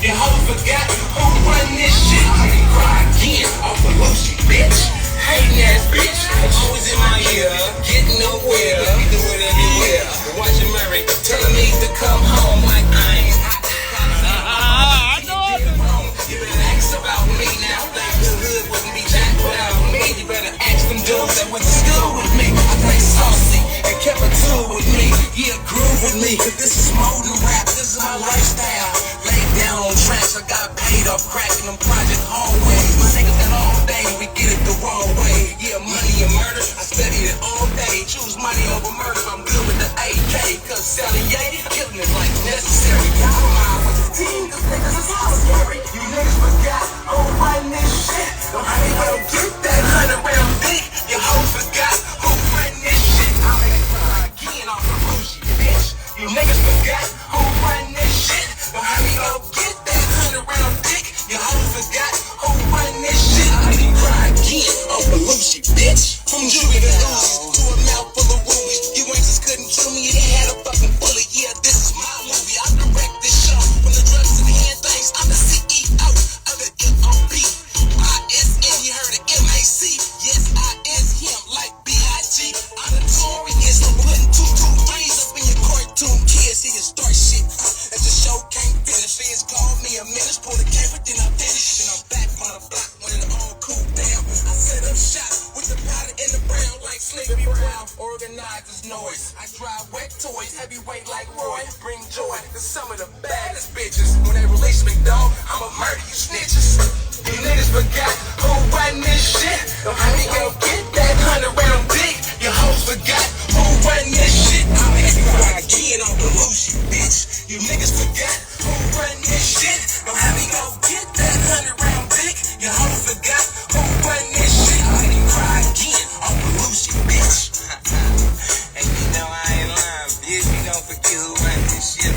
Your hoe forgot who run this shit. I can cry again off the lotion, bitch. Hating ass bitch, always in my ear, getting nowhere. We do it anywhere. Watching Murray, telling me to come home like I ain't hot. I know it. You better ask about me now. Think the hood wouldn't be jacked without me. You better ask them dudes that went to school with me. I play saucy and kept a tool with me. Yeah, groove with me. Cause this is more than rap. This is my lifestyle. Laid down on tracks. I got paid off cracking them project hallways. My niggas got all day. We get it the wrong way. Yeah, money and murder. I studied it all day. Choose money over murder. I'm good with the AK. Cause selling yay, killing is like necessary. I'm out with the team. Cause niggas is all scary. You niggas forgot who run this shit. Don't have me go get that 100-round dick. Your hoe forgot who run this shit. I'm gonna cry again off the bullshit, bitch. You niggas forgot who run this shit. Don't have me go get that 100-round dick. Your hoe forgot who run this shit. I'm gonna cry again off the bullshit, bitch. From Julie to Uzi to a mouthful of rubies. You ain't couldn't kill me. They had a fucking bullet. Yeah, this is my movie. I direct this show. From the drugs to the hand things, I'm the CEO of the MOB. ISN, you heard of MAC? Yes, I is him like B.I.G. I'm notorious. I'm putting 223s up in your cartoon kids. Here you start shit. As the show can't finish, fans call me a menace. Pull the camera, then I finish. Then I'm back on the block when it all cool down. I set up shot with the powder in the brown like Sleepy Brown. Organize this noise. I drive wet toys, heavyweight like Roy. Bring joy to some of the baddest bitches. When they release me, dog, I'ma murder you snitches. You niggas forgot who run this shit. Don't have me go get that 100-round dick. Your hoes forgot who run this shit. I'm gonna cry again on the loose, bitch. You niggas forgot who run this shit. Don't have me go get that 100-round dick. Your hoes forgot who run this shit. I'm gonna cry again on the loose, bitch. And you know I ain't lying, bitch. You don't forget who run this shit.